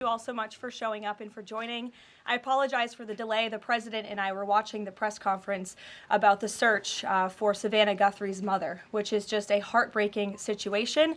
you all so much for showing up and for joining. I apologize for the delay. The president and I were watching the press conference about the search for Savannah Guthrie's mother, which is just a heartbreaking situation.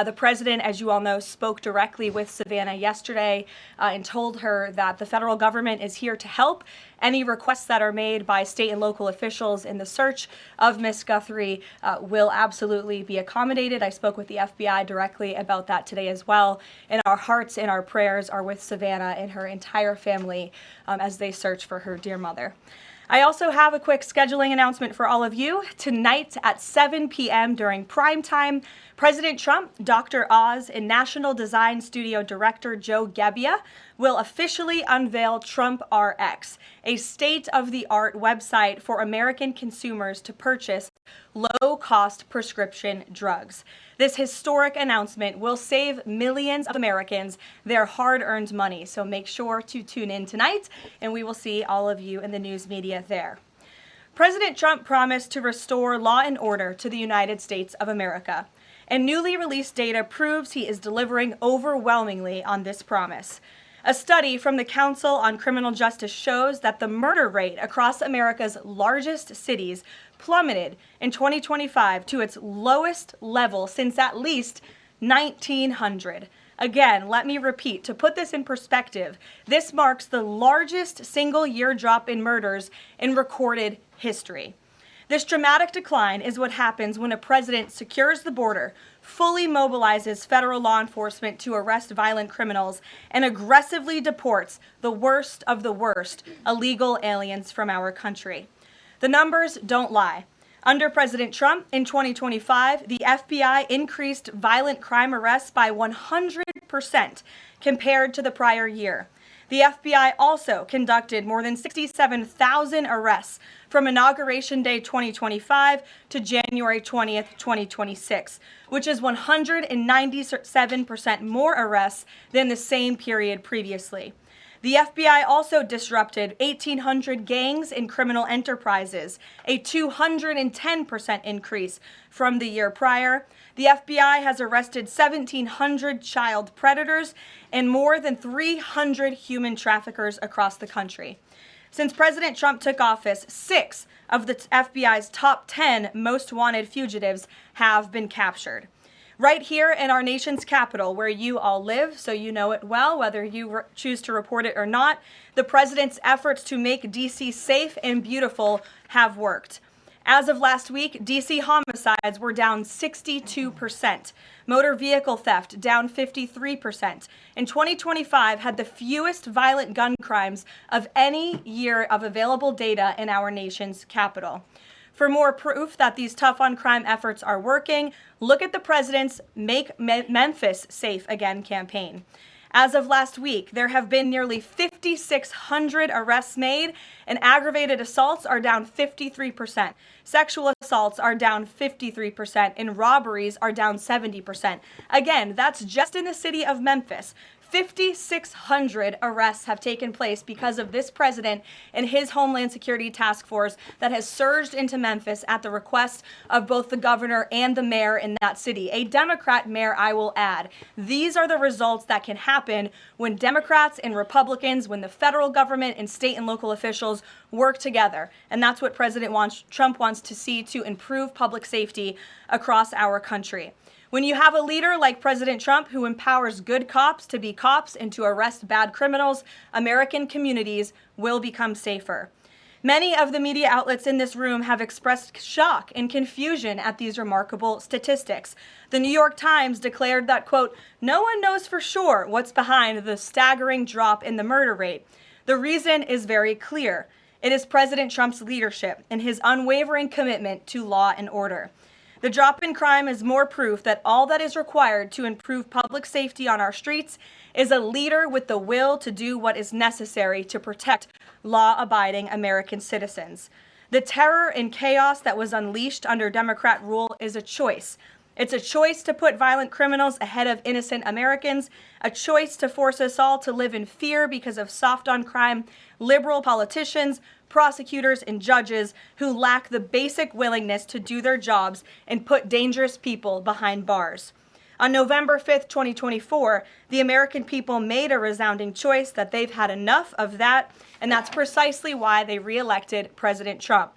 The president, as you all know, spoke directly with Savannah yesterday and told her that the federal government is here to help. Any requests that are made by state and local officials in the search of Miss Guthrie will absolutely be accommodated. I spoke with the FBI directly about that today as well. And our hearts and our prayers are with Savannah and her entire family as they search for her dear mother. I also have a quick scheduling announcement for all of you. Tonight at 7 p.m. during prime time, President Trump, Dr. Oz, and National Design Studio Director Joe Gebbia will officially unveil Trump RX, a state-of-the-art website for American consumers to purchase low-cost prescription drugs. This historic announcement will save millions of Americans their hard-earned money, so make sure to tune in tonight, and we will see all of you in the news media there. President Trump promised to restore law and order to the United States of America, and newly released data proves he is delivering overwhelmingly on this promise. A study from the Council on Criminal Justice shows that the murder rate across America's largest cities plummeted in 2025 to its lowest level since at least 1900. Again, let me repeat, to put this in perspective, this marks the largest single-year drop in murders in recorded history. This dramatic decline is what happens when a president secures the border, fully mobilizes federal law enforcement to arrest violent criminals, and aggressively deports the worst of the worst illegal aliens from our country. The numbers don't lie. Under President Trump in 2025, the FBI increased violent crime arrests by 100% compared to the prior year. The FBI also conducted more than 67,000 arrests from Inauguration Day 2025 to January 20th, 2026, which is 197% more arrests than the same period previously. The FBI also disrupted 1,800 gangs and criminal enterprises, a 210% increase from the year prior. The FBI has arrested 1,700 child predators and more than 300 human traffickers across the country. Since President Trump took office, 6 of the FBI's top 10 most wanted fugitives have been captured. Right here in our nation's capital, where you all live, so you know it well, whether you choose to report it or not, the president's efforts to make D.C. safe and beautiful have worked. As of last week, D.C. homicides were down 62%, motor vehicle theft down 53%, and 2025 had the fewest violent gun crimes of any year of available data in our nation's capital. For more proof that these tough-on-crime efforts are working, look at the president's Make Memphis Safe Again campaign. As of last week, there have been nearly 5,600 arrests made, and aggravated assaults are down 53%. Sexual assaults are down 53%, and robberies are down 70%. Again, that's just in the city of Memphis. 5,600 arrests have taken place because of this president and his Homeland Security Task Force that has surged into Memphis at the request of both the governor and the mayor in that city. A Democrat mayor, I will add. These are the results that can happen when Democrats and Republicans, when the federal government and state and local officials work together. And that's what Trump wants to see to improve public safety across our country. When you have a leader like President Trump who empowers good cops to be cops and to arrest bad criminals, American communities will become safer. Many of the media outlets in this room have expressed shock and confusion at these remarkable statistics. The New York Times declared that, quote, "No one knows for sure what's behind the staggering drop in the murder rate. The reason is very clear. It is President Trump's leadership and his unwavering commitment to law and order. The drop in crime is more proof that all that is required to improve public safety on our streets is a leader with the will to do what is necessary to protect law-abiding American citizens. The terror and chaos that was unleashed under Democrat rule is a choice. It's a choice to put violent criminals ahead of innocent Americans, a choice to force us all to live in fear because of soft-on-crime liberal politicians, prosecutors, and judges who lack the basic willingness to do their jobs and put dangerous people behind bars. On November 5th, 2024, the American people made a resounding choice that they've had enough of that, and that's precisely why they re-elected President Trump.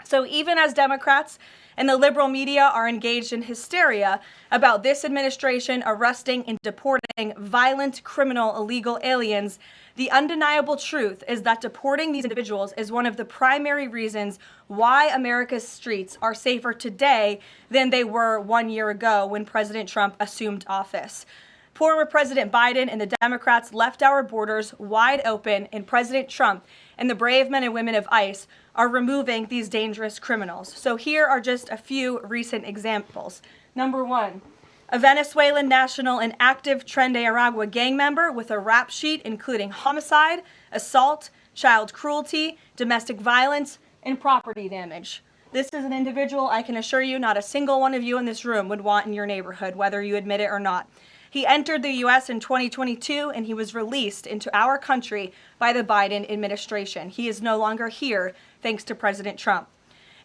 So even as Democrats and the liberal media are engaged in hysteria about this administration arresting and deporting violent, criminal, illegal aliens, the undeniable truth is that deporting these individuals is one of the primary reasons why America's streets are safer today than they were 1 year ago when President Trump assumed office. Former President Biden and the Democrats left our borders wide open, and President Trump and the brave men and women of ICE are removing these dangerous criminals. So here are just a few recent examples. Number one, a Venezuelan national and active Tren de Aragua gang member with a rap sheet including homicide, assault, child cruelty, domestic violence, and property damage. This is an individual I can assure you not a single one of you in this room would want in your neighborhood, whether you admit it or not. He entered the U.S. in 2022, and he was released into our country by the Biden administration. He is no longer here, thanks to President Trump.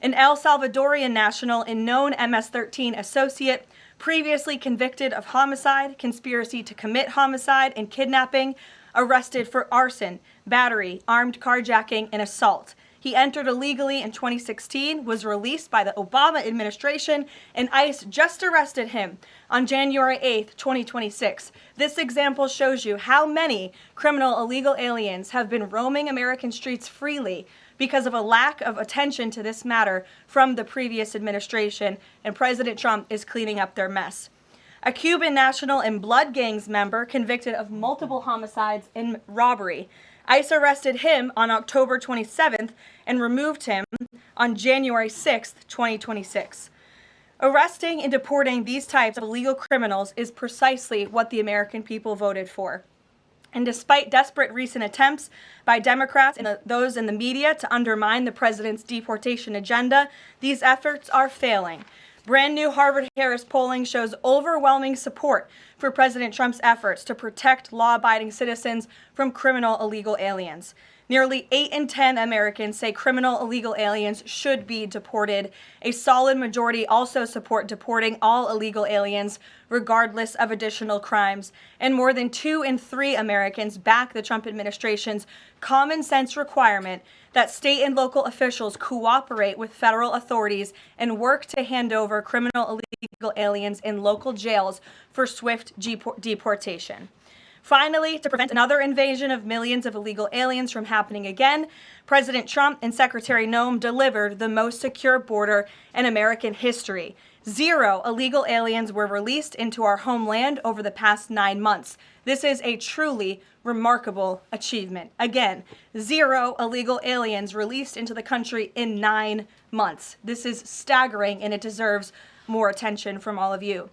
An El Salvadorian national and known MS-13 associate, previously convicted of homicide, conspiracy to commit homicide, and kidnapping, arrested for arson, battery, armed carjacking, and assault. He entered illegally in 2016, was released by the Obama administration, and ICE just arrested him on January 8th, 2026. This example shows you how many criminal illegal aliens have been roaming American streets freely because of a lack of attention to this matter from the previous administration, and President Trump is cleaning up their mess. A Cuban national and blood gangs member convicted of multiple homicides and robbery. ICE arrested him on October 27th and removed him on January 6th, 2026. Arresting and deporting these types of illegal criminals is precisely what the American people voted for. And despite desperate recent attempts by Democrats and those in the media to undermine the president's deportation agenda, these efforts are failing. Brand new Harvard-Harris polling shows overwhelming support for President Trump's efforts to protect law-abiding citizens from criminal illegal aliens. Nearly 8 in 10 Americans say criminal illegal aliens should be deported. A solid majority also support deporting all illegal aliens, regardless of additional crimes. And more than 2 in 3 Americans back the Trump administration's common sense requirement that state and local officials cooperate with federal authorities and work to hand over criminal illegal aliens in local jails for swift deportation. Finally, to prevent another invasion of millions of illegal aliens from happening again, President Trump and Secretary Noem delivered the most secure border in American history. 0 illegal aliens were released into our homeland over the past 9 months. This is a truly remarkable achievement. Again, 0 illegal aliens released into the country in 9 months. This is staggering, and it deserves more attention from all of you.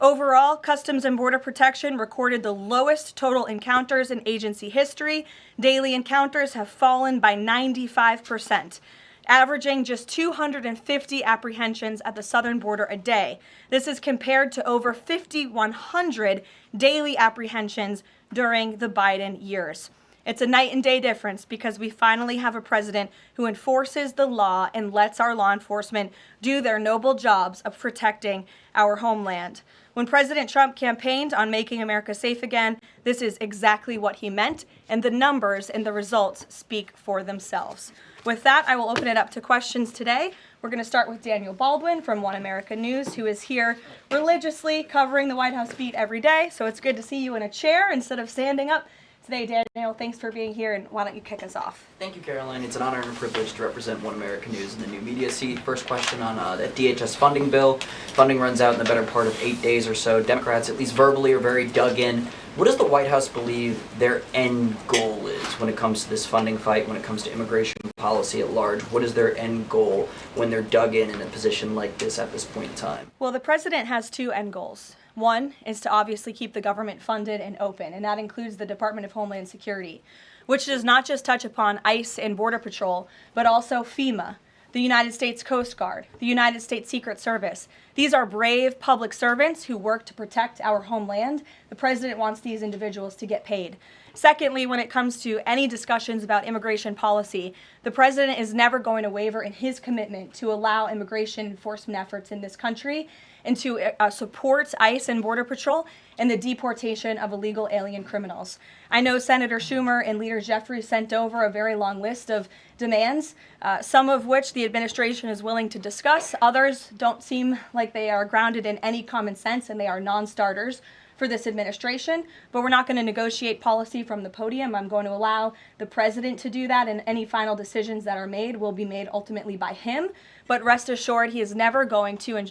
Overall, Customs and Border Protection recorded the lowest total encounters in agency history. Daily encounters have fallen by 95%, averaging just 250 apprehensions at the southern border a day. This is compared to over 5,100 daily apprehensions during the Biden years. It's a night and day difference because we finally have a president who enforces the law and lets our law enforcement do their noble jobs of protecting our homeland. When President Trump campaigned on making America safe again, this is exactly what he meant, and the numbers and the results speak for themselves. With that, I will open it up to questions today. We're going to start with Daniel Baldwin from One America News, who is here religiously covering the White House beat every day. So it's good to see you in a chair instead of standing up today. Daniel, thanks for being here, and why don't you kick us off? Thank you, Caroline. It's an honor and a privilege to represent One America News in the new media seat. First question on the DHS funding bill. Funding runs out in the better part of 8 days or so. Democrats, at least verbally, are very dug in. What does the White House believe their end goal is when it comes to this funding fight, when it comes to immigration policy at large? What is their end goal when they're dug in a position like this at this point in time? Well, the president has 2 end goals. One is to obviously keep the government funded and open, and that includes the Department of Homeland Security, which does not just touch upon ICE and Border Patrol, but also FEMA, the United States Coast Guard, the United States Secret Service. These are brave public servants who work to protect our homeland. The president wants these individuals to get paid. Secondly, when it comes to any discussions about immigration policy, the president is never going to waver in his commitment to allow immigration enforcement efforts in this country. and to support ICE and Border Patrol in the deportation of illegal alien criminals. I know Senator Schumer and Leader Jeffries sent over a very long list of demands, some of which the administration is willing to discuss. Others don't seem like they are grounded in any common sense, and they are non-starters for this administration, but we're not going to negotiate policy from the podium. I'm going to allow the president to do that, and any final decisions that are made will be made ultimately by him. But rest assured, he is never going to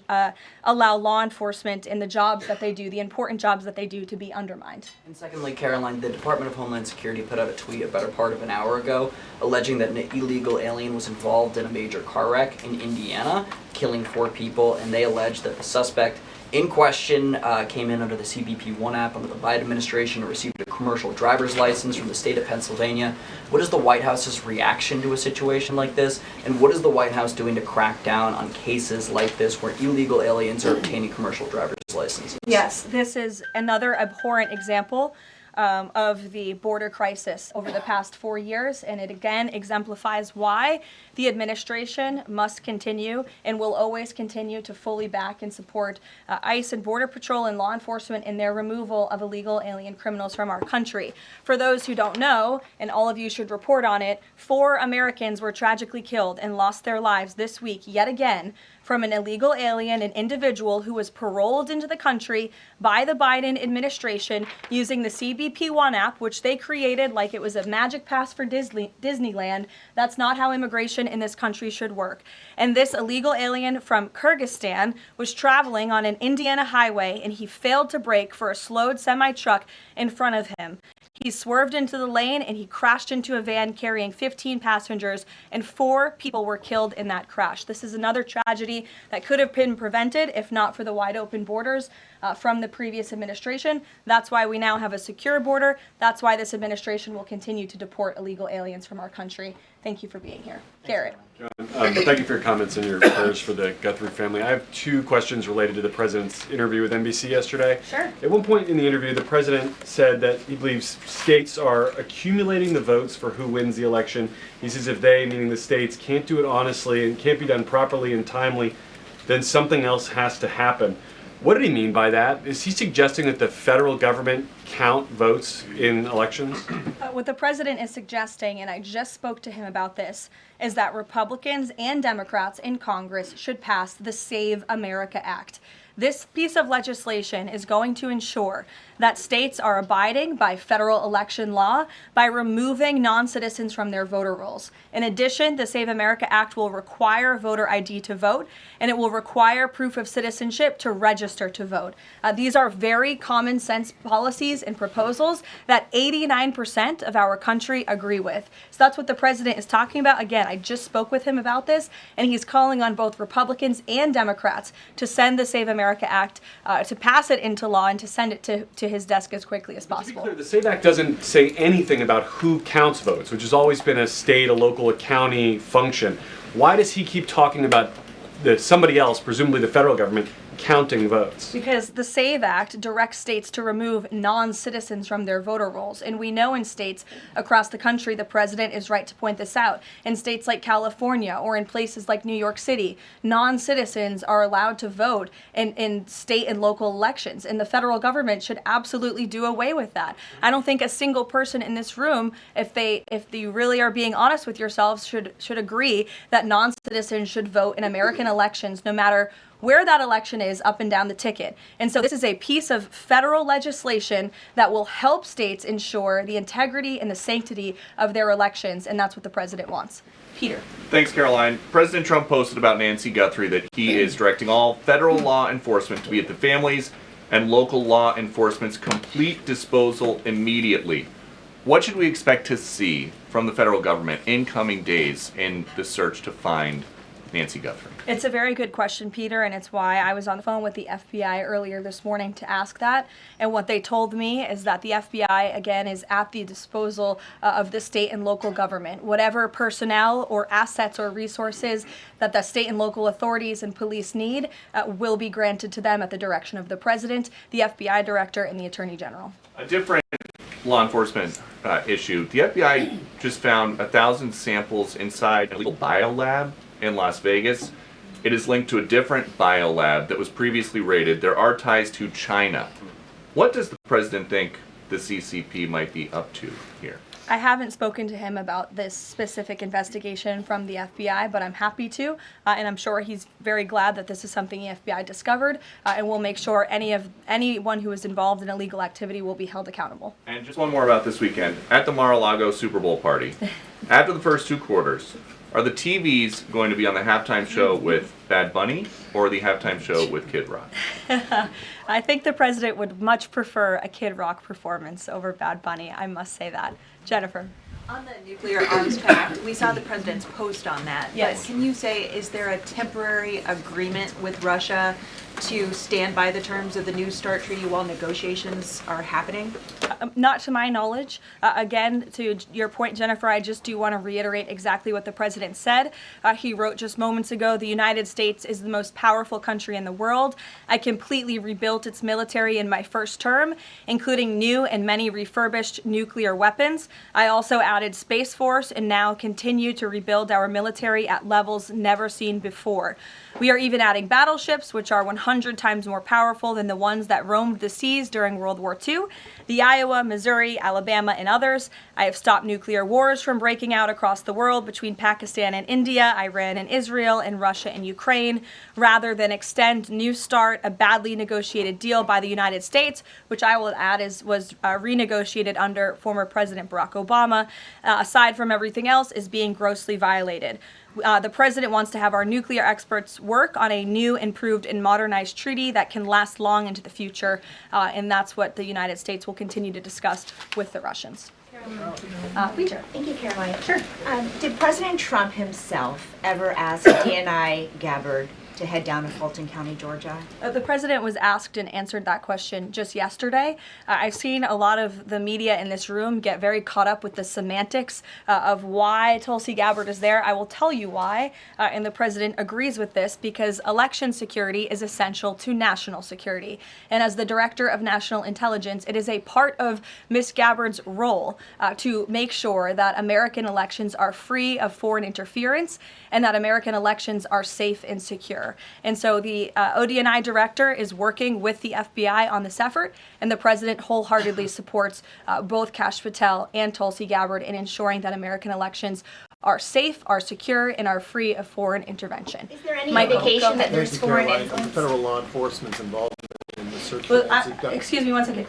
allow law enforcement in the jobs that they do, the important jobs that they do, to be undermined. And secondly, Karoline, the Department of Homeland Security put out a tweet a better part of an hour ago alleging that an illegal alien was involved in a major car wreck in Indiana, killing 4 people, and they allege that the suspect in question came in under the CBP-1 app under the Biden administration and received a commercial driver's license from the state of Pennsylvania. What is the White House's reaction to a situation like this? And what is the White House doing to crack down on cases like this where illegal aliens are obtaining commercial driver's licenses? Yes, this is another abhorrent example of the border crisis over the past 4 years, and it again exemplifies why the administration must continue and will always continue to fully back and support ICE and Border Patrol and law enforcement in their removal of illegal alien criminals from our country. For those who don't know, and all of you should report on it, 4 Americans were tragically killed and lost their lives this week yet again from an illegal alien, an individual who was paroled into the country by the Biden administration using the CBP-1 app, which they created like it was a magic pass for Disneyland. That's not how immigration in this country should work. And this illegal alien from Kyrgyzstan was traveling on an Indiana highway, and he failed to brake for a slowed semi-truck in front of him. He swerved into the lane and he crashed into a van carrying 15 passengers, and 4 people were killed in that crash. This is another tragedy that could have been prevented if not for the wide open borders from the previous administration. That's why we now have a secure border. That's why this administration will continue to deport illegal aliens from our country. Thank you for being here. Garrett. Thank you for your comments and your prayers for the Guthrie family. I have 2 questions related to the president's interview with NBC yesterday. Sure. At one point in the interview, the president said that he believes states are accumulating the votes for who wins the election. He says if they, meaning the states, can't do it honestly and can't be done properly and timely, then something else has to happen. What did he mean by that? Is he suggesting that the federal government count votes in elections? What the president is suggesting, and I just spoke to him about this, is that Republicans and Democrats in Congress should pass the Save America Act. This piece of legislation is going to ensure that states are abiding by federal election law by removing non-citizens from their voter rolls. In addition, the Save America Act will require voter ID to vote, and it will require proof of citizenship to register to vote. These are very common sense policies and proposals that 89% of our country agree with. So that's what the president is talking about. Again, I just spoke with him about this, and he's calling on both Republicans and Democrats to send the Save America Act, to pass it into law and to send it to his desk as quickly as possible. To be clear, the SAVE Act doesn't say anything about who counts votes, which has always been a state, a local, a county function. Why does he keep talking about somebody else, presumably the federal government, counting votes? Because the SAVE Act directs states to remove non-citizens from their voter rolls. And we know in states across the country, the president is right to point this out. In states like California or in places like New York City, non-citizens are allowed to vote in state and local elections. And the federal government should absolutely do away with that. I don't think a single person in this room, if you really are being honest with yourselves, should agree that non-citizens should vote in American elections, no matter where that election is up and down the ticket. And so this is a piece of federal legislation that will help states ensure the integrity and the sanctity of their elections, and that's what the president wants. Peter. Thanks, Caroline. President Trump posted about Nancy Guthrie that he is directing all federal law enforcement to be at the families and local law enforcement's complete disposal immediately. What should we expect to see from the federal government in coming days in the search to find Nancy Guthrie? It's a very good question, Peter, and it's why I was on the phone with the FBI earlier this morning to ask that. And what they told me is that the FBI, again, is at the disposal of the state and local government. Whatever personnel or assets or resources that the state and local authorities and police need will be granted to them at the direction of the president, the FBI director, and the attorney general. A different law enforcement issue. The FBI just found 1,000 samples inside a legal biolab in Las Vegas. It is linked to a different biolab that was previously raided. There are ties to China. What does the president think the CCP might be up to here? I haven't spoken to him about this specific investigation from the FBI, but I'm happy to, and I'm sure he's very glad that this is something the FBI discovered, and we'll make sure anyone who is involved in illegal activity will be held accountable. And just one more about this weekend. At the Mar-a-Lago Super Bowl party, after the first 2 quarters, are the TVs going to be on the halftime show with Bad Bunny or the halftime show with Kid Rock? I think the president would much prefer a Kid Rock performance over Bad Bunny, I must say that. Jennifer. On the nuclear arms pact, we saw the president's post on that. Yes. But can you say, is there a temporary agreement with Russia to stand by the terms of the New START treaty while negotiations are happening? Not to my knowledge. Again, to your point, Jennifer, I just do want to reiterate exactly what the president said. He wrote just moments ago, the United States is the most powerful country in the world. I completely rebuilt its military in my first term, including new and many refurbished nuclear weapons. I also added Space Force and now continue to rebuild our military at levels never seen before. We are even adding battleships, which are 100 times more powerful than the ones that roamed the seas during World War II. The Iowa, Missouri, Alabama, and others. I have stopped nuclear wars from breaking out across the world between Pakistan and India, Iran and Israel, and Russia and Ukraine, rather than extend New START, a badly negotiated deal by the United States, which I will add was renegotiated under former President Barack Obama, aside from everything else, is being grossly violated. The president wants to have our nuclear experts work on a new, improved, and modernized treaty that can last long into the future, and that's what the United States will continue to discuss with the Russians. Preacher. Thank you, Caroline. Sure. Did President Trump himself ever ask DNI Gabbard to head down to Fulton County, Georgia? The president was asked and answered that question just yesterday. I've seen a lot of the media in this room get very caught up with the semantics of why Tulsi Gabbard is there. I will tell you why, and the president agrees with this, because election security is essential to national security. And as the director of national intelligence, it is a part of Ms. Gabbard's role to make sure that American elections are free of foreign interference and that American elections are safe and secure. And so the ODNI director is working with the FBI on this effort, and the president wholeheartedly supports both Kash Patel and Tulsi Gabbard in ensuring that American elections are safe, are secure, and are free of foreign intervention. Is there any Michael, indication that Thank there's you, foreign Caroline. influence? Federal law enforcement's involvement in the search for Well, Nancy Guthrie. excuse me one second.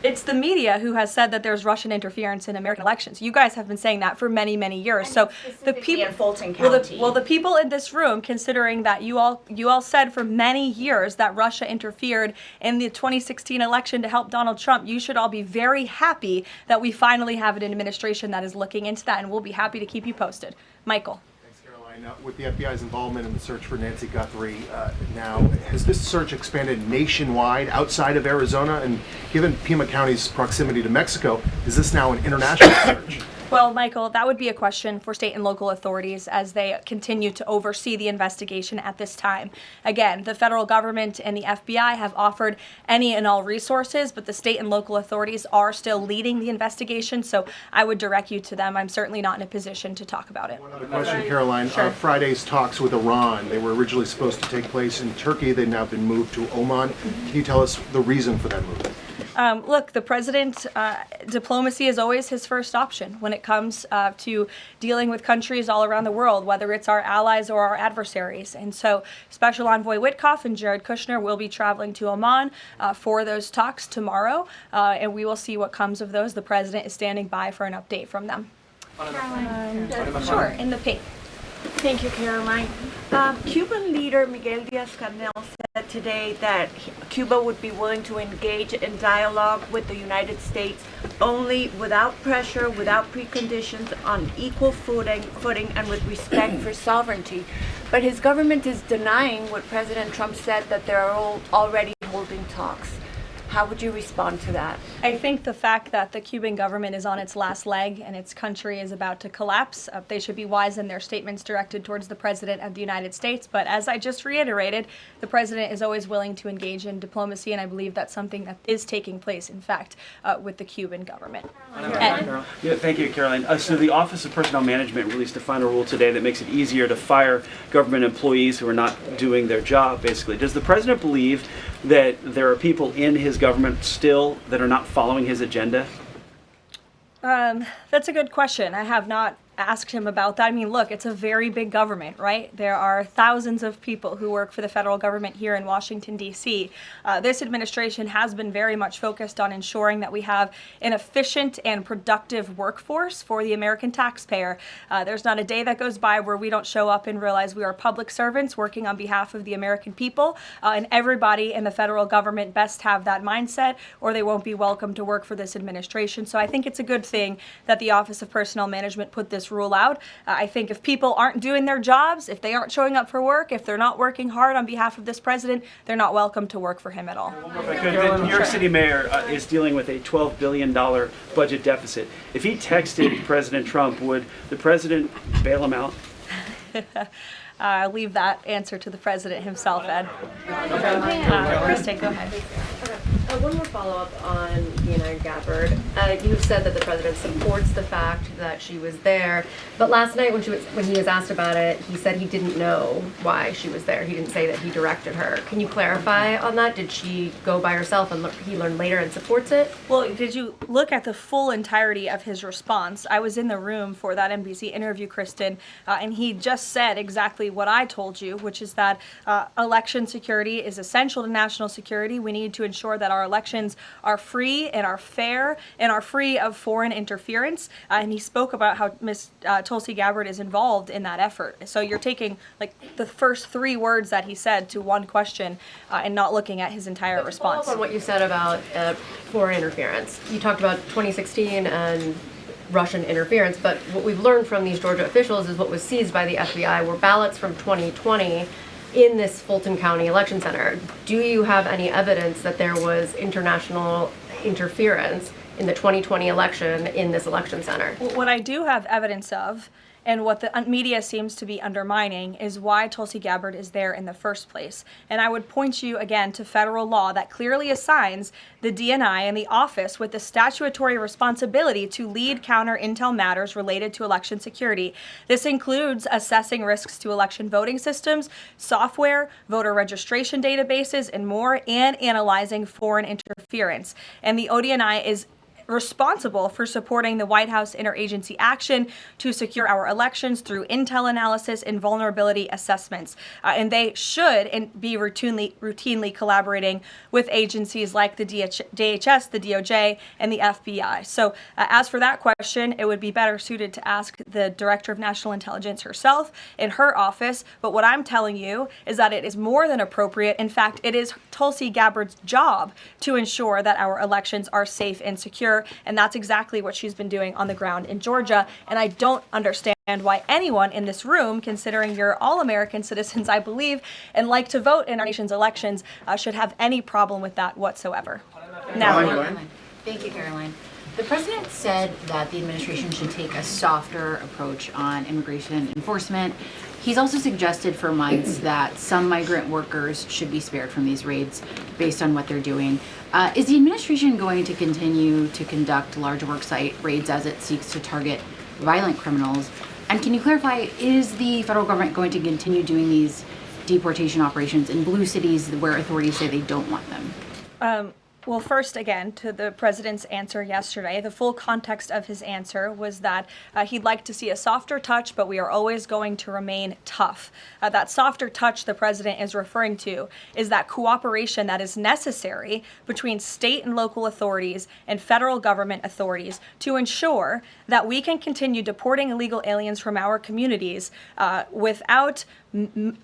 It's the media who has said that there's Russian interference in American elections. You guys have been saying that for many, many years. So the people in Fulton Well, County. the people in this room, considering that you all said for many years that Russia interfered in the 2016 election to help Donald Trump, you should all be very happy that we finally have an administration that is looking into that, and we'll be happy to keep you posted. Michael. Thanks, Caroline. With the FBI's involvement in the search for Nancy Guthrie now, has this search expanded nationwide outside of Arizona? And given Pima County's proximity to Mexico, is this now an international search? Well, Michael, that would be a question for state and local authorities as they continue to oversee the investigation at this time. Again, the federal government and the FBI have offered any and all resources, but the state and local authorities are still leading the investigation, so I would direct you to them. I'm certainly not in a position to talk about it. One other question, Caroline. Sure. Friday's talks with Iran, they were originally supposed to take place in Turkey. They've now been moved to Oman. Can you tell us the reason for that move? Look, the president, diplomacy is always his first option when it comes to dealing with countries all around the world, whether it's our allies or our adversaries. And so Special Envoy Witkoff and Jared Kushner will be traveling to Oman for those talks tomorrow, and we will see what comes of those. The president is standing by for an update from them. Sure, in the pink. Thank you, Caroline. Cuban leader Miguel Diaz-Canel said today that Cuba would be willing to engage in dialogue with the United States only without pressure, without preconditions, on equal footing and with respect for sovereignty. But his government is denying what President Trump said, that they are all already holding talks. How would you respond to that? I think the fact that the Cuban government is on its last leg and its country is about to collapse, they should be wise in their statements directed towards the President of the United States. But as I just reiterated, the President is always willing to engage in diplomacy, and I believe that's something that is taking place, in fact, with the Cuban government. Ed? Yeah, thank you, Caroline. So the Office of Personnel Management released a final rule today that makes it easier to fire government employees who are not doing their job, basically. Does the President believe that there are people in his government still that are not following his agenda? That's a good question. I have not asked him about that. I mean, look, it's a very big government, right? There are thousands of people who work for the federal government here in Washington, D.C. This administration has been very much focused on ensuring that we have an efficient and productive workforce for the American taxpayer. There's not a day that goes by where we don't show up and realize we are public servants working on behalf of the American people, and everybody in the federal government best have that mindset, or they won't be welcome to work for this administration. So I think it's a good thing that the Office of Personnel Management put this rule out. I think if people aren't doing their jobs, if they aren't showing up for work, if they're not working hard on behalf of this president, they're not welcome to work for him at all. The New York City mayor is dealing with a $12 billion budget deficit. If he texted President Trump, would the president bail him out? I'll leave that answer to the president himself, Ed. Kristen, go ahead. One more follow-up on Deanna Gabbard. You said that the president supports the fact that she was there, but last night when he was asked about it, he said he didn't know why she was there. He didn't say that he directed her. Can you clarify on that? Did she go by herself and he learned later and supports it? Well, did you look at the full entirety of his response? I was in the room for that NBC interview, Kristen, and he just said exactly what I told you, which is that election security is essential to national security. We need to ensure that our elections are free and are fair and are free of foreign interference. And he spoke about how Ms. Tulsi Gabbard is involved in that effort. So you're taking like the first three words that he said to one question and not looking at his entire response. Follow up on what you said about foreign interference. You talked about 2016 and Russian interference, but what we've learned from these Georgia officials is what was seized by the FBI were ballots from 2020 in this Fulton County election center. Do you have any evidence that there was international interference in the 2020 election in this election center? What I do have evidence of, and what the media seems to be undermining, is why Tulsi Gabbard is there in the first place. And I would point you again to federal law that clearly assigns the DNI and the office with the statutory responsibility to lead counter intel matters related to election security. This includes assessing risks to election voting systems, software, voter registration databases, and more, and analyzing foreign interference. And the ODNI is responsible for supporting the White House interagency action to secure our elections through intel analysis and vulnerability assessments. And they should be routinely collaborating with agencies like the DHS, the DOJ, and the FBI. So as for that question, it would be better suited to ask the Director of National Intelligence herself in her office. But what I'm telling you is that it is more than appropriate. In fact, it is Tulsi Gabbard's job to ensure that our elections are safe and secure. And that's exactly what she's been doing on the ground in Georgia. And I don't understand why anyone in this room, considering you're all American citizens, I believe, and like to vote in our nation's elections, should have any problem with that whatsoever. Now, Thank you, Caroline. The president said that the administration should take a softer approach on immigration enforcement. He's also suggested for months that some migrant workers should be spared from these raids based on what they're doing. Is the administration going to continue to conduct large worksite raids as it seeks to target violent criminals? And can you clarify, is the federal government going to continue doing these deportation operations in blue cities where authorities say they don't want them? Well, first, again, to the president's answer yesterday, the full context of his answer was that he'd like to see a softer touch, but we are always going to remain tough. That softer touch the president is referring to is that cooperation that is necessary between state and local authorities and federal government authorities to ensure that we can continue deporting illegal aliens from our communities without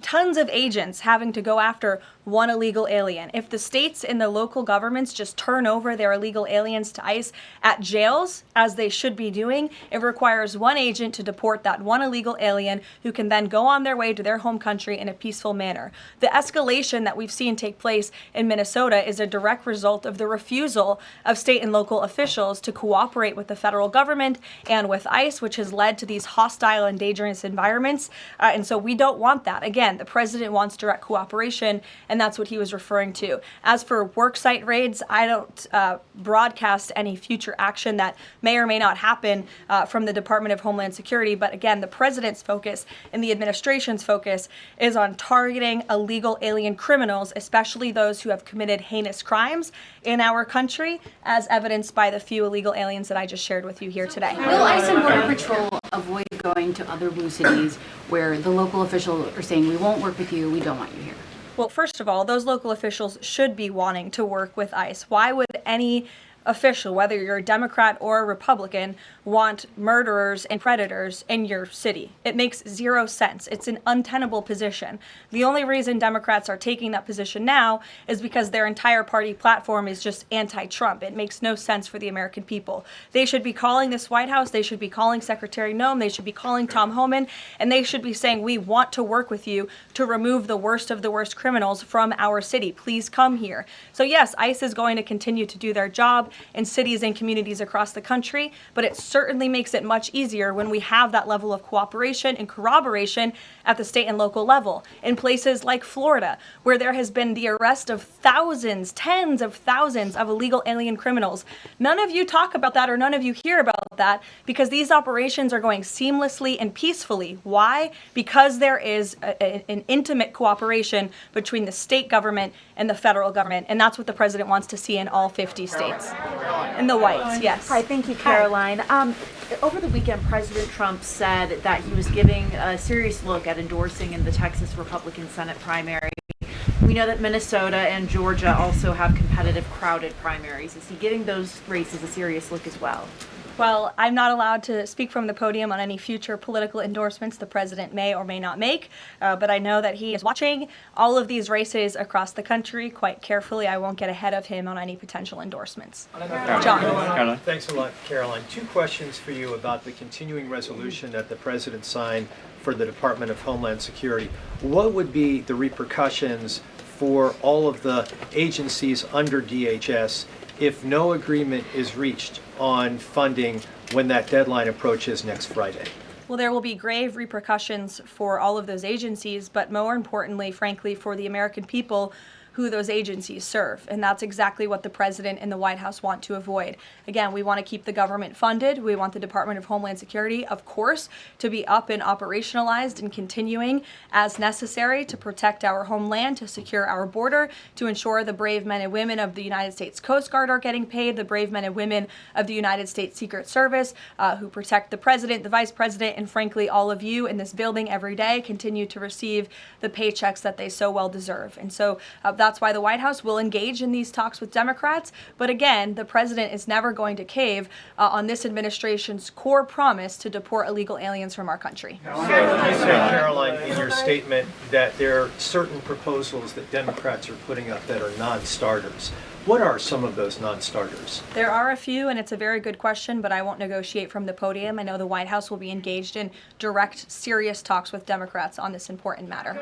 tons of agents having to go after one illegal alien. If the states and the local governments just turn over their illegal aliens to ICE at jails, as they should be doing, it requires one agent to deport that one illegal alien who can then go on their way to their home country in a peaceful manner. The escalation that we've seen take place in Minnesota is a direct result of the refusal of state and local officials to cooperate with the federal government and with ICE, which has led to these hostile and dangerous environments. And so we don't want that. Again, the president wants direct cooperation, and that's what he was referring to. As for worksite raids, I don't broadcast any future action that may or may not happen from the Department of Homeland Security. But again, the president's focus and the administration's focus is on targeting illegal alien criminals, especially those who have committed heinous crimes in our country, as evidenced by the few illegal aliens that I just shared with you here today. Will ICE and Border Patrol avoid going to other blue cities where the local officials are saying, we won't work with you, we don't want you here? Well, first of all, those local officials should be wanting to work with ICE. Why would any official, whether you're a Democrat or a Republican, want murderers and predators in your city? It makes zero sense. It's an untenable position. The only reason Democrats are taking that position now is because their entire party platform is just anti-Trump. It makes no sense for the American people. They should be calling this White House, they should be calling Secretary Noem, they should be calling Tom Homan, and they should be saying, we want to work with you to remove the worst of the worst criminals from our city. Please come here. So yes, ICE is going to continue to do their job in cities and communities across the country, but it certainly makes it much easier when we have that level of cooperation and corroboration at the state and local level. In places like Florida, where there has been the arrest of thousands, tens of thousands of illegal alien criminals. None of you talk about that, or none of you hear about that, because these operations are going seamlessly and peacefully. Why? Because there is an intimate cooperation between the state government and the federal government, and that's what the president wants to see in all 50 states. In the whites, yes. Hi, thank you, Caroline. Over the weekend, President Trump said that he was giving a serious look at endorsing in the Texas Republican Senate primary. We know that Minnesota and Georgia also have competitive, crowded primaries. Is he giving those races a serious look as well? Well, I'm not allowed to speak from the podium on any future political endorsements the president may or may not make, but I know that he is watching all of these races across the country quite carefully. I won't get ahead of him on any potential endorsements. John. Thanks a lot, Caroline. Two questions for you about the continuing resolution that the president signed for the Department of Homeland Security. What would be the repercussions for all of the agencies under DHS if no agreement is reached on funding when that deadline approaches next Friday? Well, there will be grave repercussions for all of those agencies, but more importantly, frankly, for the American people who those agencies serve. And that's exactly what the president and the White House want to avoid. Again, we want to keep the government funded. We want the Department of Homeland Security, of course, to be up and operationalized and continuing as necessary to protect our homeland, to secure our border, to ensure the brave men and women of the United States Coast Guard are getting paid, the brave men and women of the United States Secret Service who protect the president, the vice president, and frankly, all of you in this building every day continue to receive the paychecks that they so well deserve. And so that's why the White House will engage in these talks with Democrats. But again, the president is never going to cave on this administration's core promise to deport illegal aliens from our country. You said, Caroline, in your statement that there are certain proposals that Democrats are putting up that are non-starters. What are some of those non-starters? There are a few, and it's a very good question, but I won't negotiate from the podium. I know the White House will be engaged in direct, serious talks with Democrats on this important matter.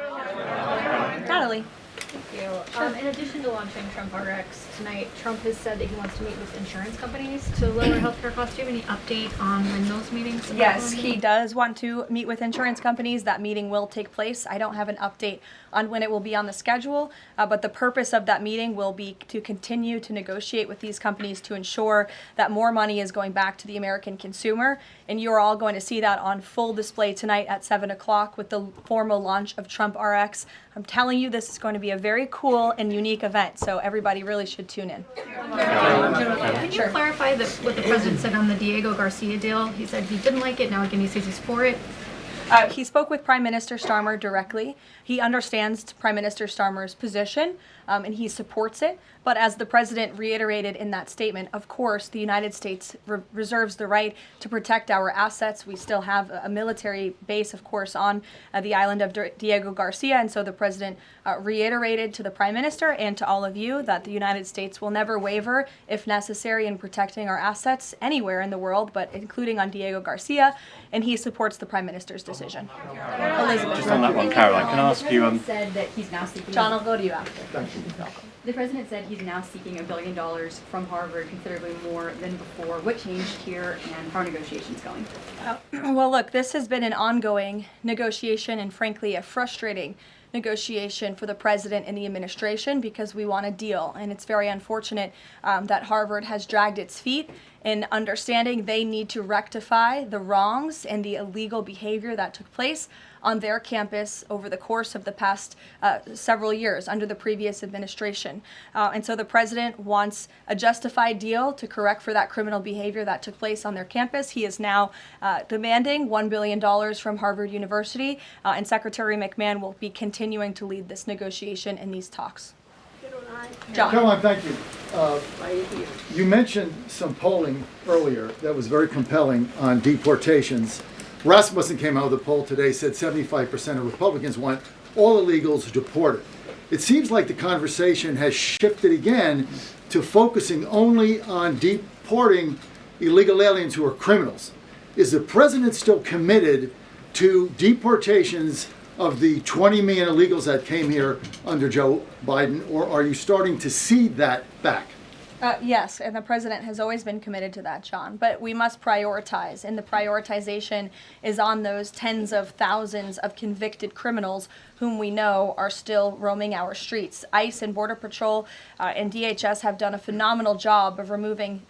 Natalie. Thank you. In addition to launching Trump RX tonight, Trump has said that he wants to meet with insurance companies to lower healthcare costs. Do you have any update on when those meetings? Yes, he does want to meet with insurance companies. That meeting will take place. I don't have an update on when it will be on the schedule, but the purpose of that meeting will be to continue to negotiate with these companies to ensure that more money is going back to the American consumer. And you're all going to see that on full display tonight at 7 o'clock with the formal launch of Trump RX. I'm telling you, this is going to be a very cool and unique event, so everybody really should tune in. Can you clarify what the president said on the Diego Garcia deal? He said he didn't like it, now again he says he's for it. He spoke with Prime Minister Starmer directly. He understands Prime Minister Starmer's position, and he supports it. But as the president reiterated in that statement, of course, the United States reserves the right to protect our assets. We still have a military base, of course, on the island of Diego Garcia. And so the president reiterated to the Prime Minister and to all of you that the United States will never waver, if necessary, in protecting our assets anywhere in the world, but including on Diego Garcia. And he supports the Prime Minister's decision. Elizabeth. Just on that one, Caroline, can I ask you? Said that he's now seeking. John, I'll go to you after. Thank you. The president said he's now seeking $1 billion from Harvard, considerably more than before. What changed here, and how are negotiations going? Well, look, this has been an ongoing negotiation and, frankly, a frustrating negotiation for the president and the administration because we want a deal. And it's very unfortunate that Harvard has dragged its feet in understanding they need to rectify the wrongs and the illegal behavior that took place on their campus over the course of the past several years under the previous administration. And so the president wants a justified deal to correct for that criminal behavior that took place on their campus. He is now demanding $1 billion from Harvard University, and Secretary McMahon will be continuing to lead this negotiation and these talks. John. Caroline, thank you. You mentioned some polling earlier that was very compelling on deportations. Rasmussen came out with a poll today, said 75% of Republicans want all illegals deported. It seems like the conversation has shifted again to focusing only on deporting illegal aliens who are criminals. Is the president still committed to deportations of the 20 million illegals that came here under Joe Biden, or are you starting to cede that back? Yes, and the president has always been committed to that, John. But we must prioritize, and the prioritization is on those tens of thousands of convicted criminals whom we know are still roaming our streets. ICE and Border Patrol and DHS have done a phenomenal job of removing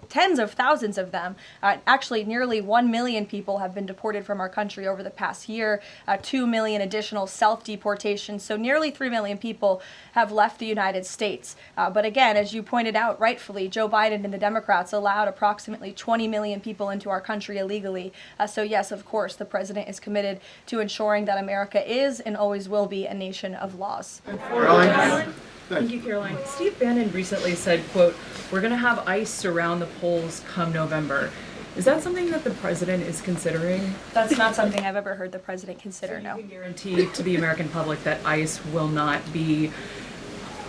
tens of thousands of them. Actually, nearly 1 million people have been deported from our country over the past year, 2 million additional self-deportations. So nearly 3 million people have left the United States. But again, as you pointed out rightfully, Joe Biden and the Democrats allowed approximately 20 million people into our country illegally. So yes, of course, the president is committed to ensuring that America is and always will be a nation of laws. Thank you, Caroline. Steve Bannon recently said, quote, "We're going to have ICE surround the polls come November." Is that something that the president is considering? That's not something I've ever heard the president consider, no. You can guarantee to the American public that ICE will not be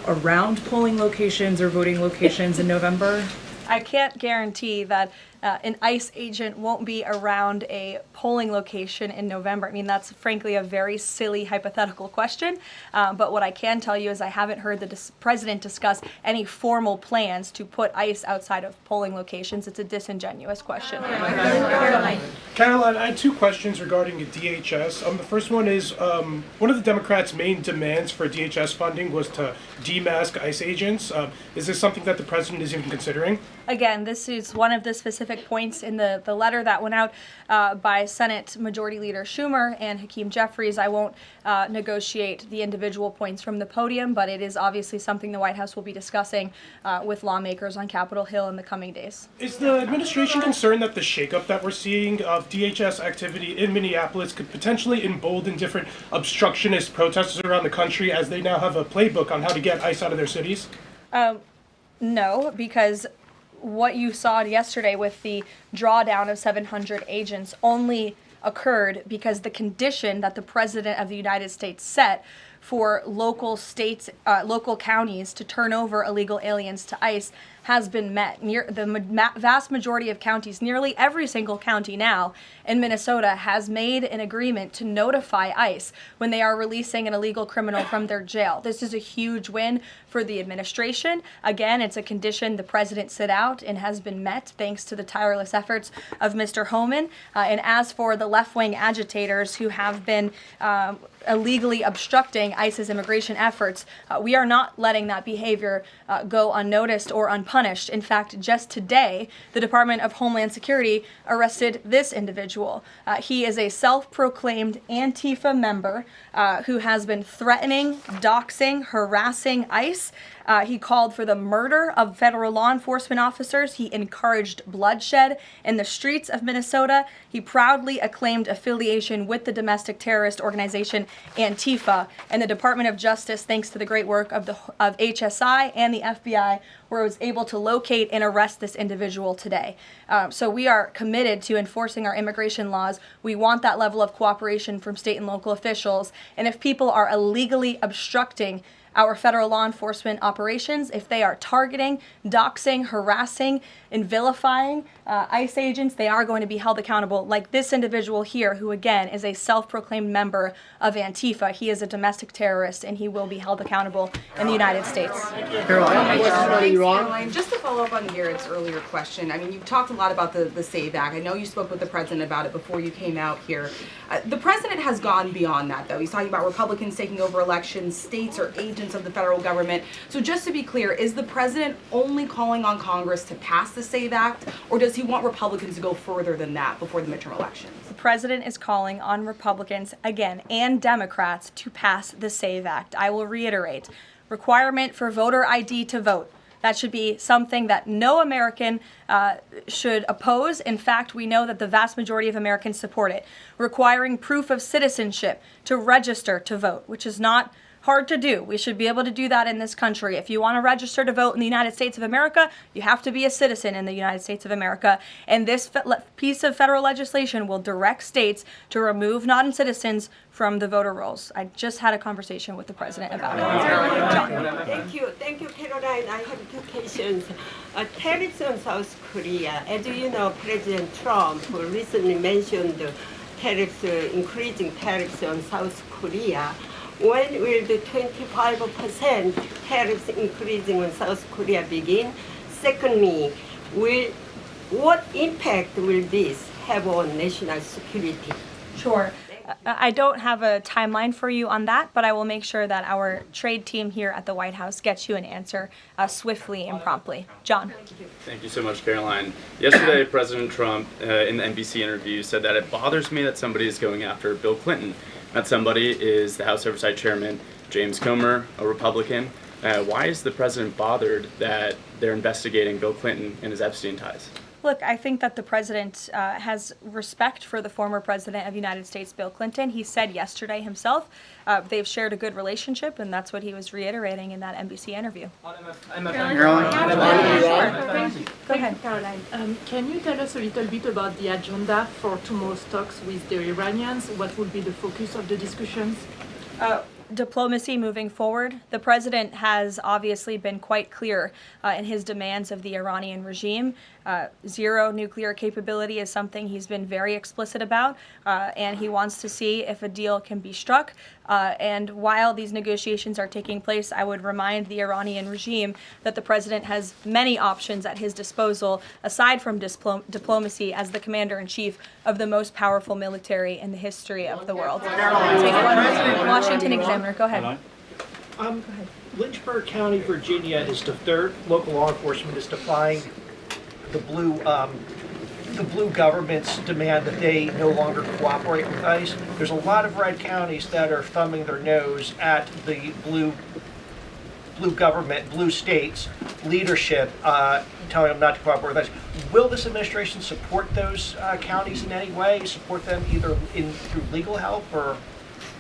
around polling locations or voting locations in November? I can't guarantee that an ICE agent won't be around a polling location in November. I mean, that's frankly a very silly hypothetical question. But what I can tell you is I haven't heard the president discuss any formal plans to put ICE outside of polling locations. It's a disingenuous question. Caroline, I had two questions regarding DHS. The first one is, one of the Democrats' main demands for DHS funding was to demask ICE agents. Is this something that the president is even considering? Again, this is one of the specific points in the letter that went out by Senate Majority Leader Schumer and Hakeem Jeffries. I won't negotiate the individual points from the podium, but it is obviously something the White House will be discussing with lawmakers on Capitol Hill in the coming days. Is the administration concerned that the shakeup that we're seeing of DHS activity in Minneapolis could potentially embolden different obstructionist protesters around the country as they now have a playbook on how to get ICE out of their cities? No, because what you saw yesterday with the drawdown of 700 agents only occurred because the condition that the President of the United States set for local states, local counties to turn over illegal aliens to ICE has been met. The vast majority of counties, nearly every single county now in Minnesota, has made an agreement to notify ICE when they are releasing an illegal criminal from their jail. This is a huge win for the administration. Again, it's a condition the president set out and has been met thanks to the tireless efforts of Mr. Homan. And as for the left-wing agitators who have been illegally obstructing ICE's immigration efforts, we are not letting that behavior go unnoticed or unpunished. In fact, just today, the Department of Homeland Security arrested this individual. He is a self-proclaimed Antifa member who has been threatening, doxing, harassing ICE He called for the murder of federal law enforcement officers. He encouraged bloodshed in the streets of Minnesota. He proudly acclaimed affiliation with the domestic terrorist organization Antifa. And the Department of Justice, thanks to the great work of HSI and the FBI, was able to locate and arrest this individual today. So we are committed to enforcing our immigration laws. We want that level of cooperation from state and local officials. And if people are illegally obstructing our federal law enforcement operations, if they are targeting, doxing, harassing, and vilifying ICE agents, they are going to be held accountable, like this individual here, who again is a self-proclaimed member of Antifa. He is a domestic terrorist, and he will be held accountable in the United States. Caroline, just to follow up on Garrett's earlier question, I mean, you've talked a lot about the SAVE Act. I know you spoke with the president about it before you came out here. The president has gone beyond that, though. He's talking about Republicans taking over elections, states are agents of the federal government. So just to be clear, is the president only calling on Congress to pass the SAVE Act, or does he want Republicans to go further than that before the midterm elections? The president is calling on Republicans, again, and Democrats to pass the SAVE Act. I will reiterate, requirement for voter ID to vote. That should be something that no American should oppose. In fact, we know that the vast majority of Americans support it. Requiring proof of citizenship to register to vote, which is not hard to do. We should be able to do that in this country. If you want to register to vote in the United States of America, you have to be a citizen in the United States of America. And this piece of federal legislation will direct states to remove non-citizens from the voter rolls. I just had a conversation with the president about it. Thank you, Caroline. I have two questions. Tariffs on South Korea. As you know, President Trump recently mentioned tariffs, increasing tariffs on South Korea. When will the 25% tariffs increasing on South Korea begin? Secondly, what impact will this have on national security? Sure. I don't have a timeline for you on that, but I will make sure that our trade team here at the White House gets you an answer swiftly and promptly. John. Thank you so much, Caroline. Yesterday, President Trump, in the NBC interview, said that it bothers me that somebody is going after Bill Clinton. That somebody is the House Oversight Chairman, James Comer, a Republican. Why is the president bothered that they're investigating Bill Clinton and his Epstein ties? Look, I think that the president has respect for the former president of the United States, Bill Clinton. He said yesterday himself they've shared a good relationship, and that's what he was reiterating in that NBC interview. Go ahead. Caroline. Can you tell us a little bit about the agenda for tomorrow's talks with the Iranians? What will be the focus of the discussions? Diplomacy moving forward. The president has obviously been quite clear in his demands of the Iranian regime. Zero nuclear capability is something he's been very explicit about, and he wants to see if a deal can be struck. And while these negotiations are taking place, I would remind the Iranian regime that the president has many options at his disposal, aside from diplomacy, as the commander-in-chief of the most powerful military in the history of the world. Take one Washington Examiner. Go ahead. Lynchburg County, Virginia is the third local law enforcement is defying the blue government's demand that they no longer cooperate with ICE. There's a lot of red counties that are thumbing their nose at the blue government, blue states leadership, telling them not to cooperate with ICE. Will this administration support those counties in any way? Support them either through legal help or?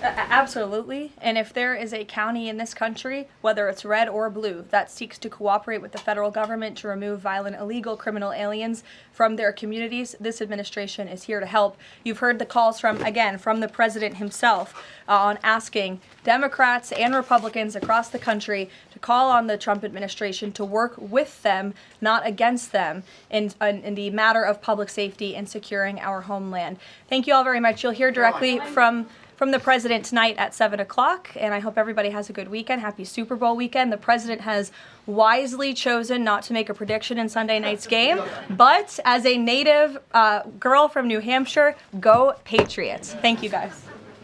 Absolutely. And if there is a county in this country, whether it's red or blue, that seeks to cooperate with the federal government to remove violent, illegal criminal aliens from their communities, this administration is here to help. You've heard the calls from the president himself on asking Democrats and Republicans across the country to call on the Trump administration to work with them, not against them, in the matter of public safety and securing our homeland. Thank you all very much. You'll hear directly from the president tonight at 7 o'clock, and I hope everybody has a good weekend. Happy Super Bowl weekend. The president has wisely chosen not to make a prediction in Sunday night's game, but as a native girl from New Hampshire, go Patriots. Thank you, guys.